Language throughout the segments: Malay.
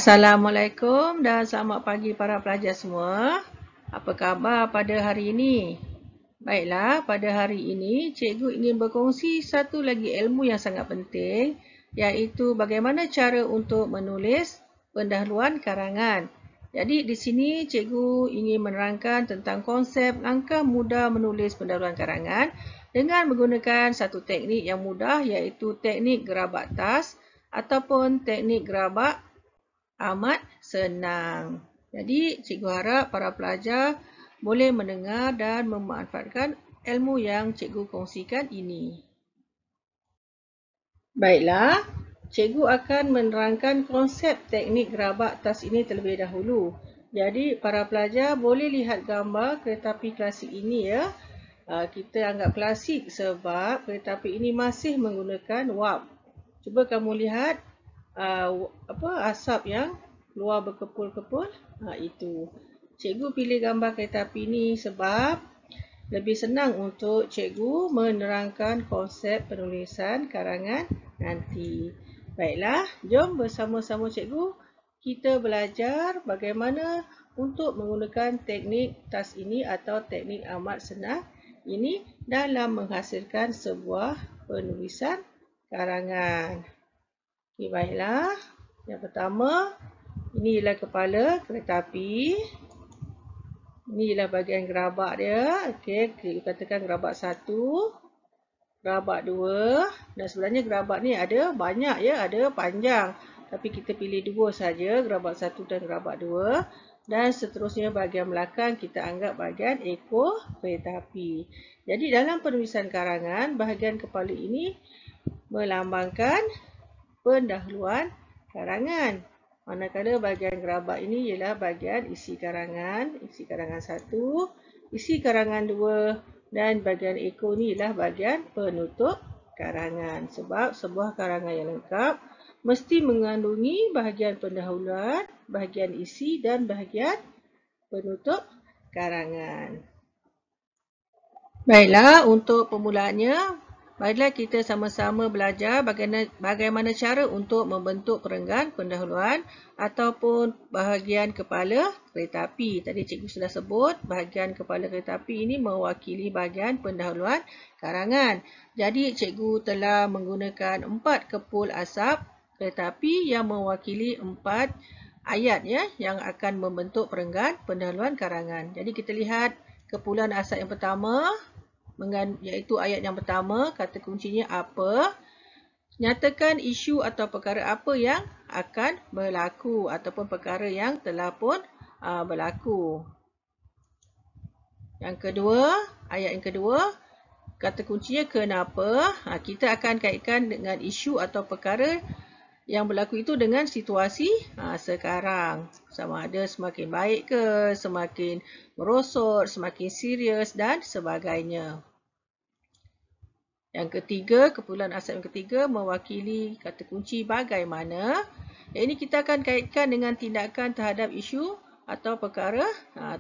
Assalamualaikum dan selamat pagi para pelajar semua. Apa khabar pada hari ini? Baiklah, pada hari ini cikgu ingin berkongsi satu lagi ilmu yang sangat penting, iaitu bagaimana cara untuk menulis pendahuluan karangan. Jadi di sini cikgu ingin menerangkan tentang konsep langkah mudah menulis pendahuluan karangan dengan menggunakan satu teknik yang mudah, iaitu teknik gerabak tas ataupun teknik gerabak amat senang. Jadi, cikgu harap para pelajar boleh mendengar dan memanfaatkan ilmu yang cikgu kongsikan ini. Baiklah, cikgu akan menerangkan konsep teknik gerabak tas ini terlebih dahulu. Jadi, para pelajar boleh lihat gambar kereta api klasik ini ya. Kita anggap klasik sebab kereta api ini masih menggunakan wap. Cuba kamu lihat asap yang keluar berkepul-kepul. Itu. Cikgu pilih gambar kereta api ini sebab lebih senang untuk cikgu menerangkan konsep penulisan karangan nanti. Baiklah, jom bersama-sama cikgu kita belajar bagaimana untuk menggunakan teknik tas ini atau teknik amat senang ini dalam menghasilkan sebuah penulisan karangan. Okay, baiklah. Yang pertama, ini ialah kepala kereta api. Ini ialah bahagian gerabak dia. Okey, kita katakan gerabak 1, gerabak 2. Dan sebenarnya gerabak ni ada banyak ya, ada panjang. Tapi kita pilih 2 saja, gerabak 1 dan gerabak 2. Dan seterusnya bahagian belakang kita anggap bahagian ekor kereta api. Jadi dalam penulisan karangan, bahagian kepala ini melambangkan pendahuluan karangan. Manakala bahagian gerabak ini ialah bahagian isi karangan 1, isi karangan 2 dan bahagian ekor ni ialah bahagian penutup karangan. Sebab sebuah karangan yang lengkap mesti mengandungi bahagian pendahuluan, bahagian isi dan bahagian penutup karangan. Baiklah, untuk permulaannya, marilah kita sama-sama belajar bagaimana cara untuk membentuk perenggan pendahuluan ataupun bahagian kepala kereta api. Tadi cikgu sudah sebut bahagian kepala kereta api ini mewakili bahagian pendahuluan karangan. Jadi cikgu telah menggunakan 4 kepul asap kereta api yang mewakili 4 ayat ya yang akan membentuk perenggan pendahuluan karangan. Jadi kita lihat kepulan asap yang pertama, iaitu ayat yang pertama, kata kuncinya apa. Nyatakan isu atau perkara apa yang akan berlaku ataupun perkara yang telah pun berlaku. Yang kedua, ayat yang kedua, kata kuncinya kenapa. Kita akan kaitkan dengan isu atau perkara yang berlaku itu dengan situasi sekarang. Sama ada semakin baik ke, semakin merosot, semakin serius dan sebagainya. Yang ketiga, kepulan asap yang ketiga mewakili kata kunci bagaimana. Yang ini kita akan kaitkan dengan tindakan terhadap isu atau perkara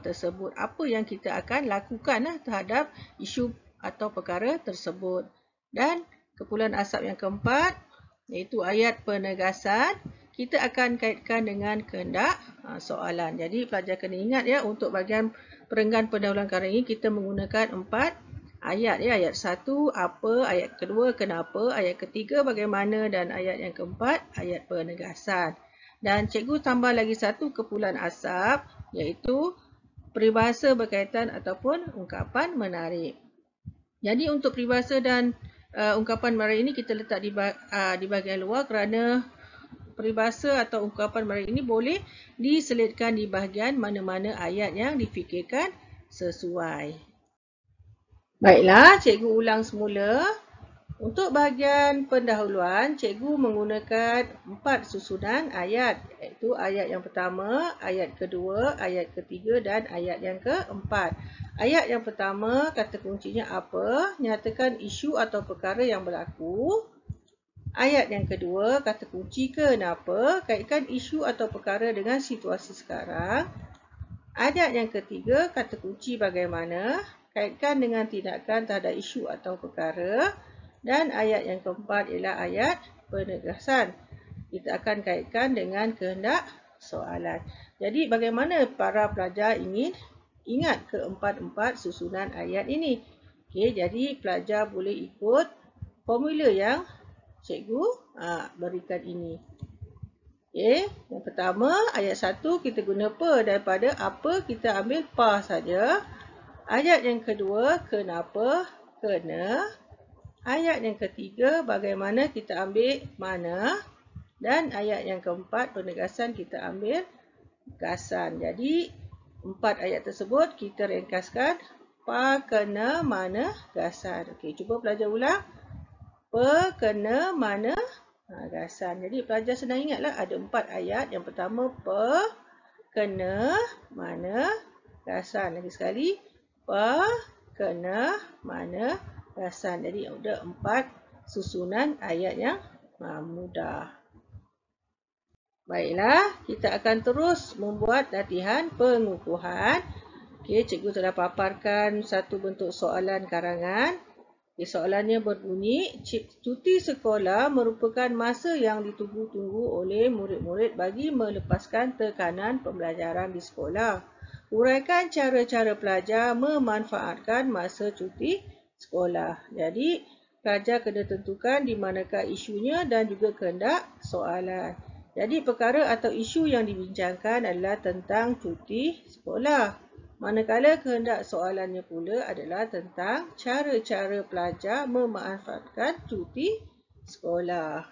tersebut. Apa yang kita akan lakukan terhadap isu atau perkara tersebut. Dan kepulan asap yang keempat, iaitu ayat penegasan, kita akan kaitkan dengan kehendak soalan. Jadi pelajar kena ingat ya, untuk bahagian perenggan pendahuluan karangan ini kita menggunakan 4 ayat ya. Ayat 1 apa, ayat kedua kenapa, ayat ketiga bagaimana dan ayat yang keempat ayat penegasan. Dan cikgu tambah lagi satu kepulan asap, iaitu peribahasa berkaitan ataupun ungkapan menarik. Jadi untuk peribahasa dan ungkapan menarik ini kita letak di bahagian luar kerana peribahasa atau ungkapan menarik ini boleh diselitkan di bahagian mana-mana ayat yang difikirkan sesuai. Baiklah, cikgu ulang semula. Untuk bahagian pendahuluan, cikgu menggunakan 4 susunan ayat, iaitu ayat yang pertama, ayat kedua, ayat ketiga dan ayat yang keempat. Ayat yang pertama, kata kuncinya apa? Nyatakan isu atau perkara yang berlaku. Ayat yang kedua, kata kunci kenapa? Kaitkan isu atau perkara dengan situasi sekarang. Ayat yang ketiga, kata kunci bagaimana? Kaitkan dengan tindakan terhadap isu atau perkara. Dan ayat yang keempat ialah ayat penegasan. Kita akan kaitkan dengan kehendak soalan. Jadi bagaimana para pelajar ingin ingat keempat-empat susunan ayat ini? Okey, jadi pelajar boleh ikut formula yang cikgu berikan ini. Okey, yang pertama ayat 1 kita guna per, daripada apa kita ambil pa saja. Ayat yang kedua kenapa, kena. Ayat yang ketiga bagaimana kita ambil mana. Dan ayat yang keempat penegasan kita ambil gasan. Jadi 4 ayat tersebut kita ringkaskan pa, kena, mana, gasan. Okey, cuba pelajar ulang. Pa, kena, mana, gasan. Jadi pelajar senang ingatlah ada 4 ayat. Yang pertama pa, kena, mana, gasan. Lagi sekali pa, kena, mana, gasan. Jadi ada 4 susunan ayat yang mudah. Baiklah, kita akan terus membuat latihan pengukuhan. Okey, cikgu telah paparkan satu bentuk soalan karangan. Soalannya berbunyi, cuti sekolah merupakan masa yang ditunggu-tunggu oleh murid-murid bagi melepaskan tekanan pembelajaran di sekolah. Uraikan cara-cara pelajar memanfaatkan masa cuti sekolah. Jadi, pelajar kena tentukan di manakah isunya dan juga kehendak soalan. Jadi, perkara atau isu yang dibincangkan adalah tentang cuti sekolah. Manakala kehendak soalannya pula adalah tentang cara-cara pelajar memanfaatkan cuti sekolah.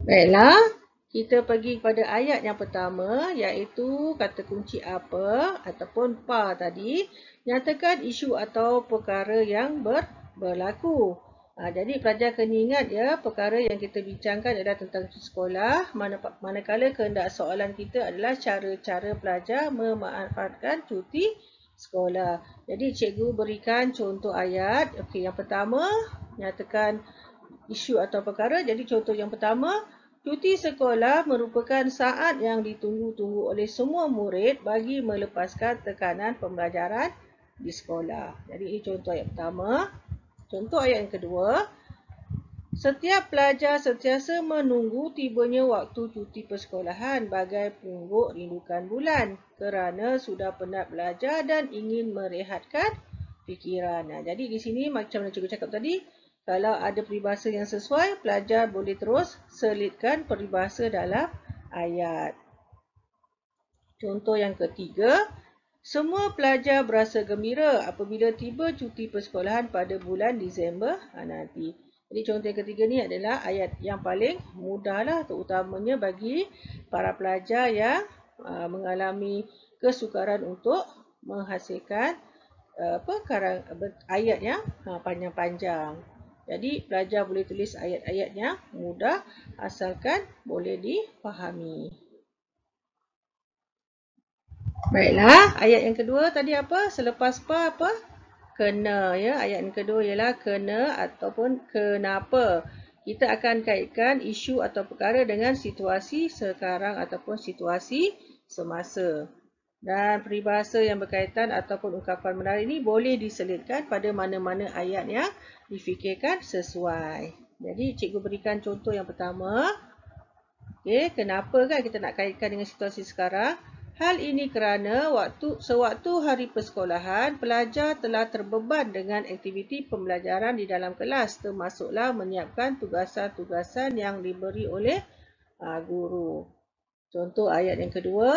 Baiklah, kita pergi kepada ayat yang pertama iaitu kata kunci apa ataupun pa tadi. Nyatakan isu atau perkara yang berlaku. Jadi pelajar kena ingat ya, perkara yang kita bincangkan adalah tentang sekolah, manakala kehendak soalan kita adalah cara-cara pelajar memanfaatkan cuti sekolah. Jadi cikgu berikan contoh ayat. Okey, yang pertama nyatakan isu atau perkara. Jadi contoh yang pertama, cuti sekolah merupakan saat yang ditunggu-tunggu oleh semua murid bagi melepaskan tekanan pembelajaran di sekolah. Jadi ini contoh ayat pertama. Contoh ayat yang kedua, setiap pelajar sentiasa menunggu tibanya waktu cuti persekolahan bagai pungguk rindukan bulan kerana sudah penat belajar dan ingin merehatkan fikiran. Jadi di sini macam mana cikgu cakap tadi, kalau ada peribahasa yang sesuai, pelajar boleh terus selitkan peribahasa dalam ayat. Contoh yang ketiga, semua pelajar berasa gembira apabila tiba cuti persekolahan pada bulan Disember nanti. Jadi contoh yang ketiga ni adalah ayat yang paling mudahlah, terutamanya bagi para pelajar yang mengalami kesukaran untuk menghasilkan ayat yang panjang-panjang. Jadi pelajar boleh tulis ayat-ayat yang mudah asalkan boleh difahami. Baiklah, ayat yang kedua tadi apa? Selepas pa apa? Kena ya. Ayat yang kedua ialah kena ataupun kenapa. Kita akan kaitkan isu atau perkara dengan situasi sekarang ataupun situasi semasa. Dan peribahasa yang berkaitan ataupun ungkapan menarik ini boleh diselitkan pada mana-mana ayat yang difikirkan sesuai. Jadi cikgu berikan contoh yang pertama. Okey, kenapa kan kita nak kaitkan dengan situasi sekarang? Hal ini kerana sewaktu hari persekolahan, pelajar telah terbeban dengan aktiviti pembelajaran di dalam kelas, termasuklah menyiapkan tugasan-tugasan yang diberi oleh guru. Contoh ayat yang kedua.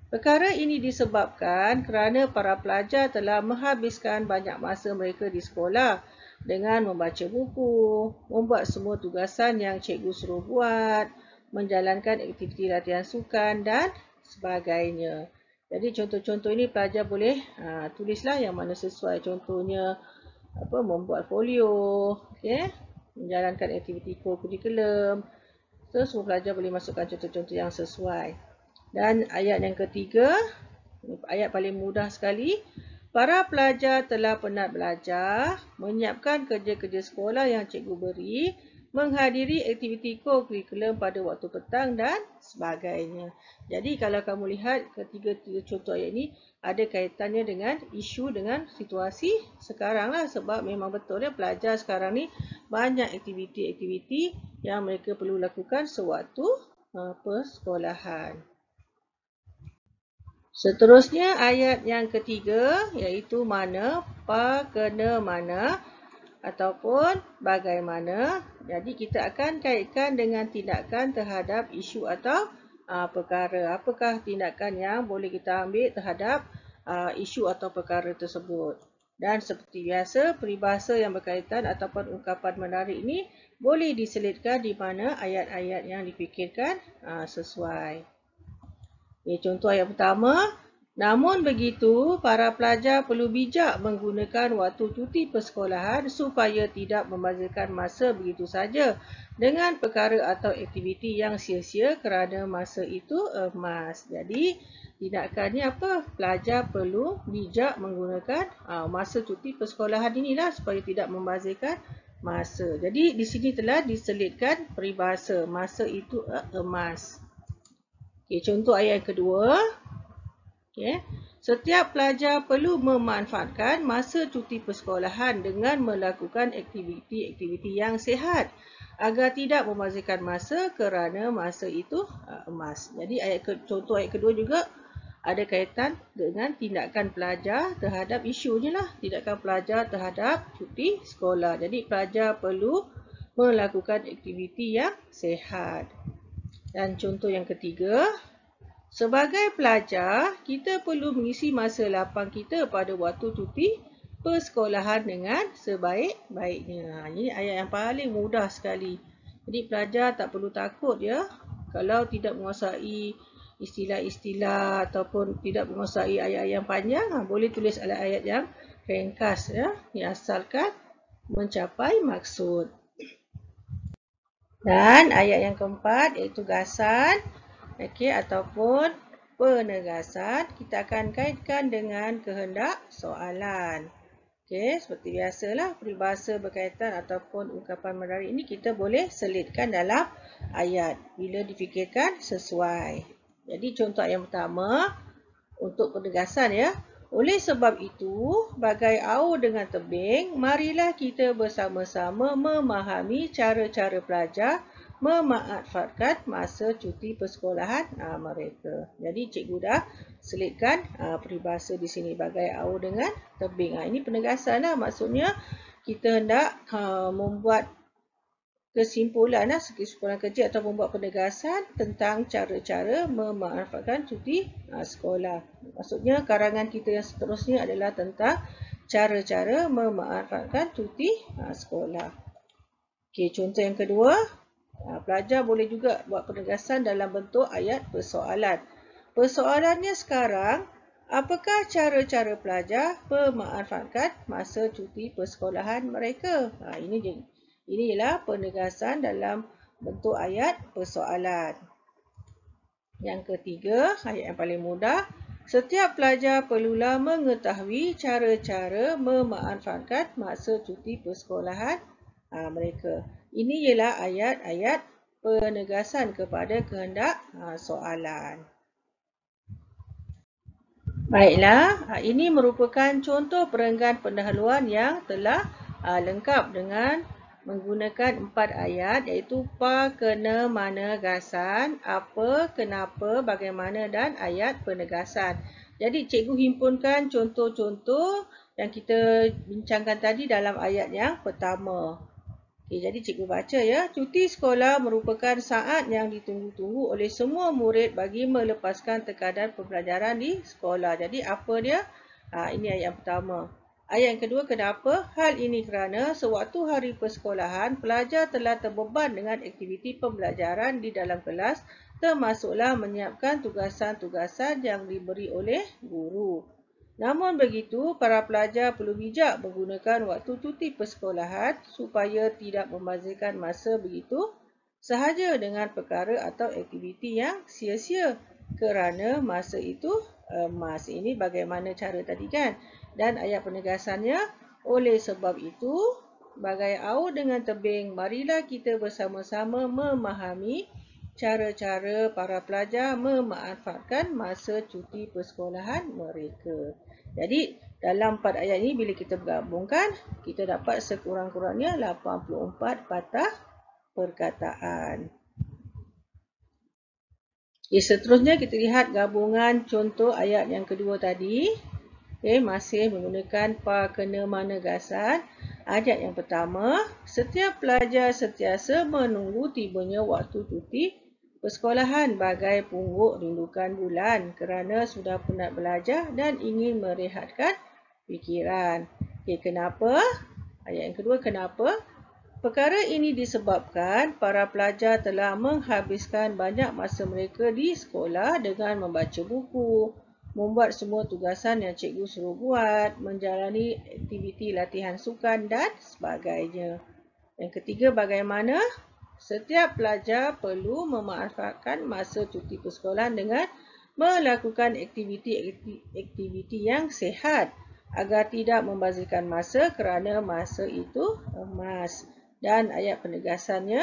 Perkara ini disebabkan kerana para pelajar telah menghabiskan banyak masa mereka di sekolah dengan membaca buku, membuat semua tugasan yang cikgu suruh buat, menjalankan aktiviti latihan sukan dan sebagainya. Jadi contoh-contoh ini pelajar boleh tulislah yang mana sesuai. Contohnya membuat folio, menjalankan aktiviti kurikulum. So, semua pelajar boleh masukkan contoh-contoh yang sesuai. Dan ayat yang ketiga, ayat paling mudah sekali. Para pelajar telah penat belajar, menyiapkan kerja-kerja sekolah yang cikgu beri, menghadiri aktiviti kurikulum pada waktu petang dan sebagainya. Jadi kalau kamu lihat ketiga-tiga contoh ayat ini ada kaitannya dengan isu dengan situasi sekarang lah, sebab memang betul ya pelajar sekarang ni banyak aktiviti-aktiviti yang mereka perlu lakukan sewaktu persekolahan. Seterusnya ayat yang ketiga iaitu mana, pa, kena mana ataupun bagaimana. Jadi kita akan kaitkan dengan tindakan terhadap isu atau perkara. Apakah tindakan yang boleh kita ambil terhadap isu atau perkara tersebut. Dan seperti biasa, peribahasa yang berkaitan ataupun ungkapan menarik ini boleh diselitkan di mana ayat-ayat yang dipikirkan sesuai. Contoh ayat pertama, namun begitu, para pelajar perlu bijak menggunakan waktu cuti persekolahan supaya tidak membazirkan masa begitu saja dengan perkara atau aktiviti yang sia-sia kerana masa itu emas. Jadi, tindakannya apa? Pelajar perlu bijak menggunakan masa cuti persekolahan inilah supaya tidak membazirkan masa. Jadi, di sini telah diselitkan peribahasa masa itu emas. Contoh ayat kedua. Setiap pelajar perlu memanfaatkan masa cuti persekolahan dengan melakukan aktiviti-aktiviti yang sihat agar tidak membazirkan masa kerana masa itu emas. Jadi contoh ayat kedua juga ada kaitan dengan tindakan pelajar terhadap isunya lah. Tindakan pelajar terhadap cuti sekolah. Jadi pelajar perlu melakukan aktiviti yang sihat. Dan contoh yang ketiga, sebagai pelajar, kita perlu mengisi masa lapang kita pada waktu cuti persekolahan dengan sebaik-baiknya. Ini ayat yang paling mudah sekali. Jadi pelajar tak perlu takut kalau tidak menguasai istilah-istilah ataupun tidak menguasai ayat-ayat yang panjang, boleh tulis ayat-ayat yang ringkas yang asalkan mencapai maksud. Dan ayat yang keempat iaitu gasan ataupun penegasan. Kita akan kaitkan dengan kehendak soalan. Seperti biasalah peribahasa berkaitan ataupun ungkapan menarik ini kita boleh selitkan dalam ayat bila difikirkan sesuai. Jadi contoh yang pertama untuk penegasan Oleh sebab itu, bagai aur dengan tebing, marilah kita bersama-sama memahami cara-cara pelajar memanfaatkan masa cuti persekolahan mereka. Jadi cikgu dah selitkan peribahasa di sini bagai aur dengan tebing. Ini penegasan maksudnya kita hendak membuat kesimpulan kerja atau membuat penegasan tentang cara-cara memanfaatkan cuti sekolah. Maksudnya karangan kita yang seterusnya adalah tentang cara-cara memanfaatkan cuti sekolah. Contoh yang kedua, pelajar boleh juga buat penegasan dalam bentuk ayat persoalan. Persoalannya sekarang, apakah cara-cara pelajar memanfaatkan masa cuti persekolahan mereka? Ini ialah penegasan dalam bentuk ayat persoalan. Yang ketiga, ayat yang paling mudah. Setiap pelajar perlulah mengetahui cara-cara memanfaatkan masa cuti persekolahan mereka. Ini ialah ayat-ayat penegasan kepada kehendak soalan. Baiklah, ini merupakan contoh perenggan pendahuluan yang telah lengkap dengan menggunakan 4 ayat iaitu pa, kena, mana, gasan, apa, kenapa, bagaimana dan ayat penegasan. Jadi cikgu himpunkan contoh-contoh yang kita bincangkan tadi dalam ayat yang pertama. Jadi cikgu baca Cuti sekolah merupakan saat yang ditunggu-tunggu oleh semua murid bagi melepaskan tekanan pembelajaran di sekolah. Jadi apa dia? Ini ayat yang pertama. Ayat yang kedua, kenapa? Hal ini kerana sewaktu hari persekolahan, pelajar telah terbeban dengan aktiviti pembelajaran di dalam kelas, termasuklah menyiapkan tugasan-tugasan yang diberi oleh guru. Namun begitu, para pelajar perlu bijak menggunakan waktu cuti persekolahan supaya tidak membazirkan masa begitu sahaja dengan perkara atau aktiviti yang sia-sia kerana masa itu emas. Ini bagaimana cara tadi kan? Dan ayat penegasannya, oleh sebab itu, bagai aur dengan tebing, marilah kita bersama-sama memahami cara-cara para pelajar memanfaatkan masa cuti persekolahan mereka. Jadi, dalam 4 ayat ini bila kita gabungkan, kita dapat sekurang-kurangnya 84 patah perkataan. Okay, seterusnya kita lihat gabungan contoh ayat yang kedua tadi. Okay, masih menggunakan pa, kena, mana, gasan. Ayat yang pertama, setiap pelajar sentiasa menunggu tibanya waktu cuti persekolahan bagai pungguk rindukan bulan kerana sudah penat belajar dan ingin merehatkan fikiran. Okay, kenapa? Ayat yang kedua, kenapa? Perkara ini disebabkan para pelajar telah menghabiskan banyak masa mereka di sekolah dengan membaca buku, membuat semua tugasan yang cikgu suruh buat, menjalani aktiviti latihan sukan dan sebagainya. Yang ketiga, bagaimana? Setiap pelajar perlu memanfaatkan masa cuti persekolahan dengan melakukan aktiviti yang sihat agar tidak membazirkan masa kerana masa itu emas. Dan ayat penegasannya,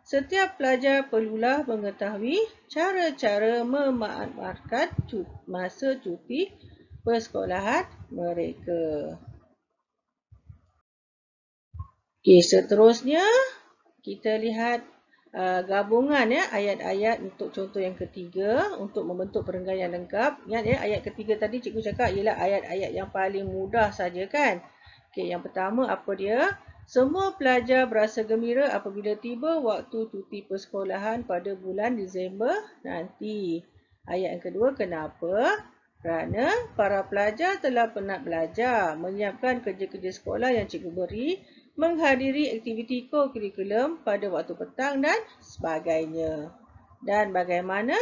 setiap pelajar perlulah mengetahui cara-cara memanfaatkan masa cuti persekolahan mereka. Okey, seterusnya kita lihat gabungan ayat-ayat untuk contoh yang ketiga untuk membentuk perenggan yang lengkap. Ingat ayat ketiga tadi cikgu cakap ialah ayat-ayat yang paling mudah saja kan. Okey, yang pertama apa dia? Semua pelajar berasa gembira apabila tiba waktu cuti persekolahan pada bulan Disember nanti. Ayat yang kedua, kenapa? Kerana para pelajar telah penat belajar, menyiapkan kerja-kerja sekolah yang cikgu beri, menghadiri aktiviti ko-kurikulum pada waktu petang dan sebagainya. Dan bagaimana?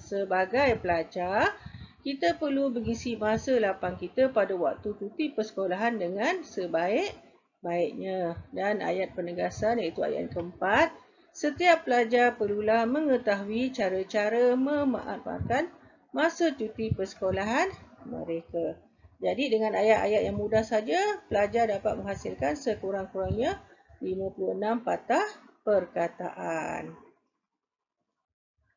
Sebagai pelajar, kita perlu mengisi masa lapang kita pada waktu cuti persekolahan dengan sebaik-baiknya. Dan ayat penegasan iaitu ayat yang keempat, setiap pelajar perlulah mengetahui cara-cara memanfaatkan masa cuti persekolahan mereka. Jadi dengan ayat-ayat yang mudah saja, pelajar dapat menghasilkan sekurang-kurangnya 56 patah perkataan.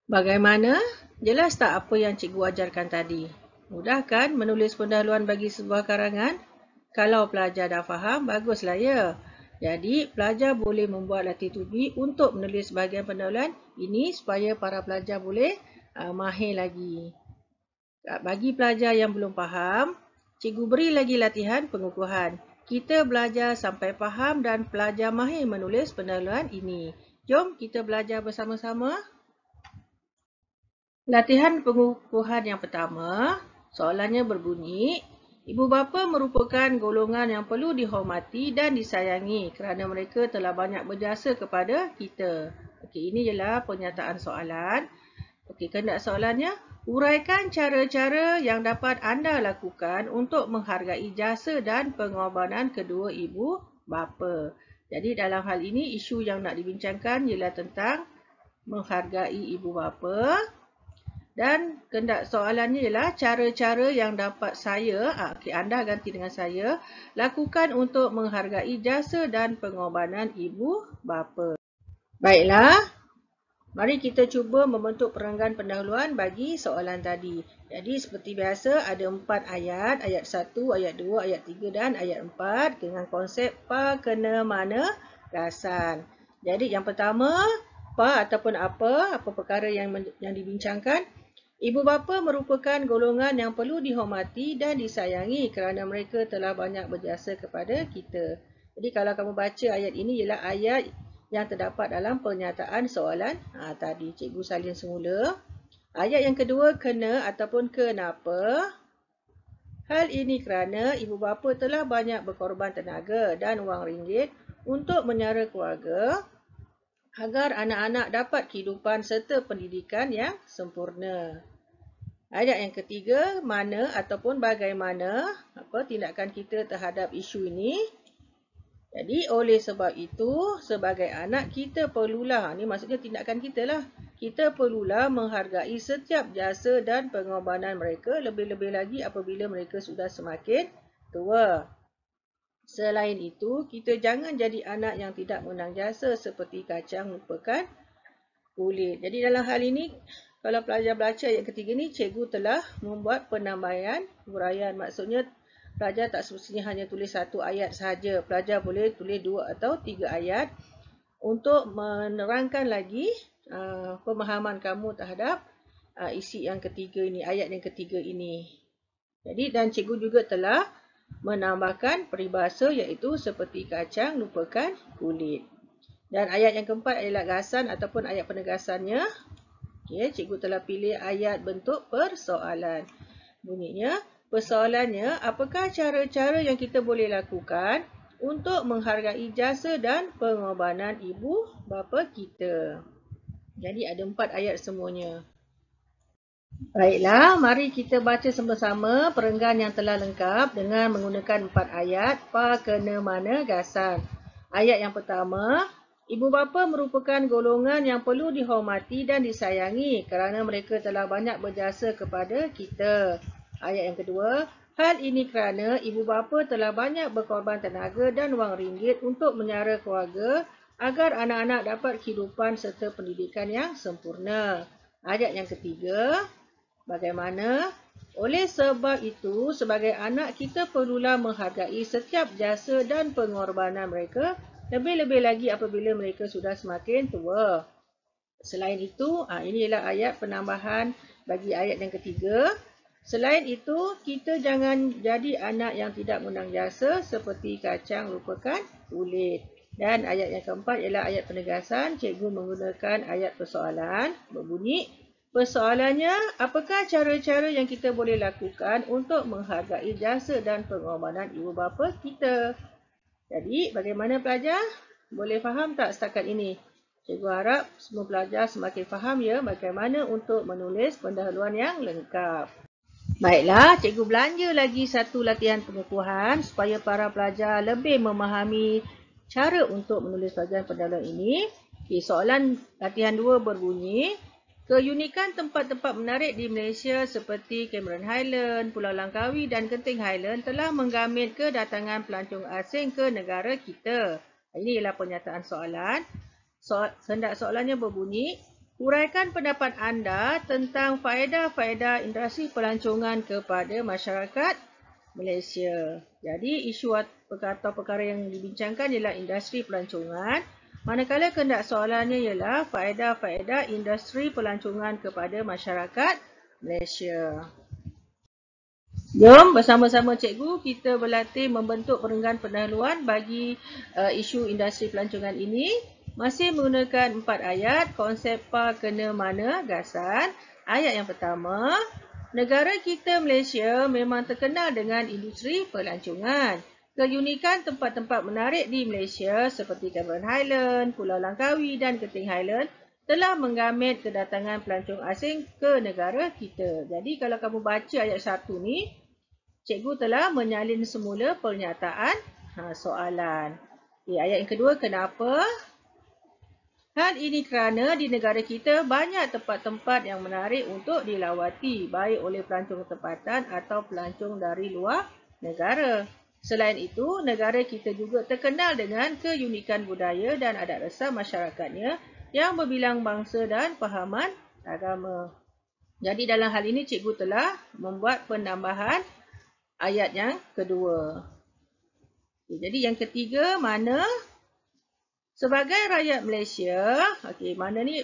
Bagaimana? Jelas tak apa yang cikgu ajarkan tadi? Mudah kan menulis pendahuluan bagi sebuah karangan? Kalau pelajar dah faham, baguslah ya. Jadi, pelajar boleh membuat latih tubi untuk menulis bahagian pendahuluan ini supaya para pelajar boleh mahir lagi. Bagi pelajar yang belum faham, cikgu beri lagi latihan pengukuhan. Kita belajar sampai faham dan pelajar mahir menulis pendahuluan ini. Jom kita belajar bersama-sama. Latihan pengukuhan yang pertama, soalannya berbunyi, ibu bapa merupakan golongan yang perlu dihormati dan disayangi kerana mereka telah banyak berjasa kepada kita. Okey, ini ialah pernyataan soalan. Okey, kehendak soalannya, uraikan cara-cara yang dapat anda lakukan untuk menghargai jasa dan pengorbanan kedua ibu bapa. Jadi dalam hal ini, isu yang nak dibincangkan ialah tentang menghargai ibu bapa. Dan kehendak soalannya ialah cara-cara yang dapat anda ganti dengan saya, lakukan untuk menghargai jasa dan pengorbanan ibu bapa. Baiklah, mari kita cuba membentuk perenggan pendahuluan bagi soalan tadi. Jadi seperti biasa ada 4 ayat, ayat 1, ayat 2, ayat 3 dan ayat 4 dengan konsep pa, kena, mana, gasan. Jadi yang pertama, pa ataupun apa perkara yang dibincangkan. Ibu bapa merupakan golongan yang perlu dihormati dan disayangi kerana mereka telah banyak berjasa kepada kita. Jadi kalau kamu baca ayat ini ialah ayat yang terdapat dalam pernyataan soalan tadi. Cikgu salin semula. Ayat yang kedua, kena ataupun kenapa. Hal ini kerana ibu bapa telah banyak berkorban tenaga dan wang ringgit untuk menyara keluarga agar anak-anak dapat kehidupan serta pendidikan yang sempurna. Ayat yang ketiga, mana ataupun bagaimana tindakan kita terhadap isu ini. Jadi oleh sebab itu, sebagai anak kita perlulah, ini maksudnya tindakan kita lah, kita perlulah menghargai setiap jasa dan pengorbanan mereka, lebih-lebih lagi apabila mereka sudah semakin tua. Selain itu, kita jangan jadi anak yang tidak mengenang jasa seperti kacang lupakan kulit. Jadi dalam hal ini, kalau pelajar baca ayat ketiga ni, cikgu telah membuat penambahan huraian. Maksudnya, pelajar tak semestinya hanya tulis 1 ayat sahaja. Pelajar boleh tulis 2 atau 3 ayat untuk menerangkan lagi pemahaman kamu terhadap isi yang ketiga ini, ayat yang ketiga ini. Jadi dan cikgu juga telah menambahkan peribahasa iaitu seperti kacang lupakan kulit. Dan ayat yang keempat adalah gasan ataupun ayat penegasannya. Okay, cikgu telah pilih ayat bentuk persoalan. Bunyinya, persoalannya, apakah cara-cara yang kita boleh lakukan untuk menghargai jasa dan pengorbanan ibu bapa kita? Jadi ada 4 ayat semuanya. Baiklah, mari kita baca sama-sama perenggan yang telah lengkap dengan menggunakan 4 ayat pa, kena, mana, gasan. Ayat yang pertama, ibu bapa merupakan golongan yang perlu dihormati dan disayangi kerana mereka telah banyak berjasa kepada kita. Ayat yang kedua, hal ini kerana ibu bapa telah banyak berkorban tenaga dan wang ringgit untuk menyara keluarga agar anak-anak dapat kehidupan serta pendidikan yang sempurna. Ayat yang ketiga, bagaimana? Oleh sebab itu, sebagai anak kita perlulah menghargai setiap jasa dan pengorbanan mereka, lebih-lebih lagi apabila mereka sudah semakin tua. Selain itu, inilah ayat penambahan bagi ayat yang ketiga. Selain itu, kita jangan jadi anak yang tidak mengundang jasa seperti kacang lupakan kulit. Dan ayat yang keempat ialah ayat penegasan. Cikgu menggunakan ayat persoalan berbunyi, persoalannya, apakah cara-cara yang kita boleh lakukan untuk menghargai jasa dan pengorbanan ibu bapa kita? Jadi, bagaimana pelajar? Boleh faham tak setakat ini? Cikgu harap semua pelajar semakin faham ya bagaimana untuk menulis pendahuluan yang lengkap. Baiklah, cikgu belanja lagi satu latihan pengukuhan supaya para pelajar lebih memahami cara untuk menulis pelajaran pendahuluan ini. Okay, soalan latihan 2 berbunyi, keunikan tempat-tempat menarik di Malaysia seperti Cameron Highland, Pulau Langkawi dan Genting Highland telah menggamit kedatangan pelancong asing ke negara kita. Ini ialah pernyataan soalan. Hendak soalannya berbunyi, huraikan pendapat anda tentang faedah-faedah industri pelancongan kepada masyarakat Malaysia. Jadi isu atau perkara yang dibincangkan ialah industri pelancongan. Manakala kehendak soalannya ialah faedah-faedah industri pelancongan kepada masyarakat Malaysia. Jom bersama-sama cikgu kita berlatih membentuk perenggan pendahuluan bagi isu industri pelancongan ini. Masih menggunakan 4 ayat, konsep pa, kena, mana, gasan. Ayat yang pertama, negara kita Malaysia memang terkenal dengan industri pelancongan. Keunikan tempat-tempat menarik di Malaysia seperti Cameron Highland, Pulau Langkawi dan Genting Highland telah menggamit kedatangan pelancong asing ke negara kita. Jadi kalau kamu baca ayat 1 ni, cikgu telah menyalin semula pernyataan soalan. Ayat yang kedua, kenapa? Hal ini kerana di negara kita banyak tempat-tempat yang menarik untuk dilawati, baik oleh pelancong tempatan atau pelancong dari luar negara. Selain itu, negara kita juga terkenal dengan keunikan budaya dan adat resam masyarakatnya yang berbilang bangsa dan fahaman agama. Jadi dalam hal ini, cikgu telah membuat penambahan ayat yang kedua. Jadi yang ketiga, mana? Sebagai rakyat Malaysia,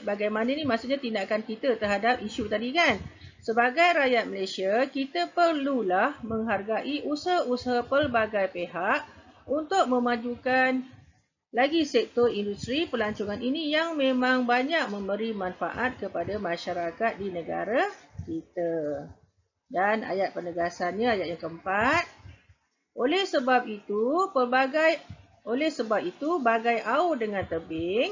bagaimana ni maksudnya tindakan kita terhadap isu tadi kan? Sebagai rakyat Malaysia, kita perlulah menghargai usaha-usaha pelbagai pihak untuk memajukan lagi sektor industri pelancongan ini yang memang banyak memberi manfaat kepada masyarakat di negara kita. Dan ayat penegasannya, ayat yang keempat. Oleh sebab itu, bagai au dengan tebing,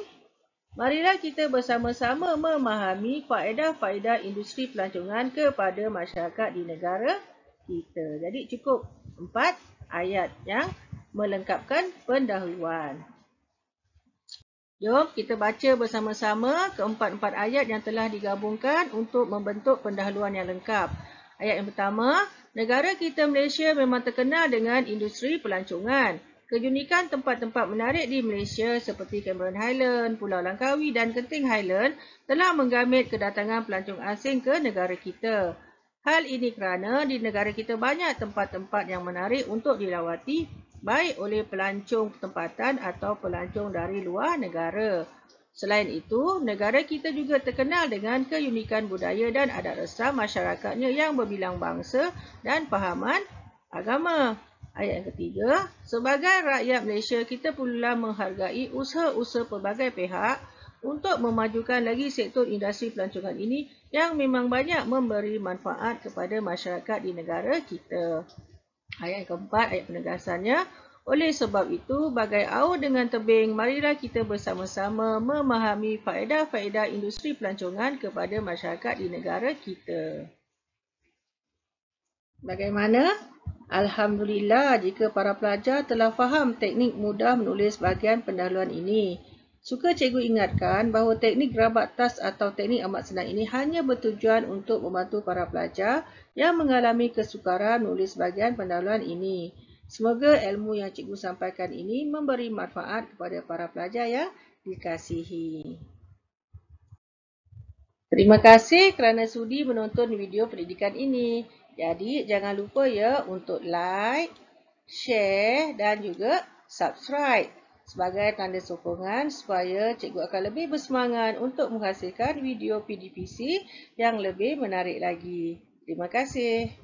marilah kita bersama-sama memahami faedah-faedah industri pelancongan kepada masyarakat di negara kita. Jadi cukup 4 ayat yang melengkapkan pendahuluan. Jom kita baca bersama-sama keempat-empat ayat yang telah digabungkan untuk membentuk pendahuluan yang lengkap. Ayat yang pertama, negara kita Malaysia memang terkenal dengan industri pelancongan. Keunikan tempat-tempat menarik di Malaysia seperti Cameron Highland, Pulau Langkawi dan Genting Highland telah menggamit kedatangan pelancong asing ke negara kita. Hal ini kerana di negara kita banyak tempat-tempat yang menarik untuk dilawati, baik oleh pelancong tempatan atau pelancong dari luar negara. Selain itu, negara kita juga terkenal dengan keunikan budaya dan adat resam masyarakatnya yang berbilang bangsa dan fahaman agama. Ayat yang ketiga, sebagai rakyat Malaysia, kita perlulah menghargai usaha-usaha pelbagai pihak untuk memajukan lagi sektor industri pelancongan ini yang memang banyak memberi manfaat kepada masyarakat di negara kita. Ayat yang keempat, ayat penegasannya, oleh sebab itu, bagai aur dengan tebing, marilah kita bersama-sama memahami faedah-faedah industri pelancongan kepada masyarakat di negara kita. Bagaimana? Alhamdulillah jika para pelajar telah faham teknik mudah menulis bahagian pendahuluan ini. Suka cikgu ingatkan bahawa teknik gerabat tas atau teknik amat senang ini hanya bertujuan untuk membantu para pelajar yang mengalami kesukaran menulis bahagian pendahuluan ini. Semoga ilmu yang cikgu sampaikan ini memberi manfaat kepada para pelajar yang dikasihi. Terima kasih kerana sudi menonton video pendidikan ini. Jadi jangan lupa ya untuk like, share dan juga subscribe sebagai tanda sokongan supaya cikgu akan lebih bersemangat untuk menghasilkan video PDPC yang lebih menarik lagi. Terima kasih.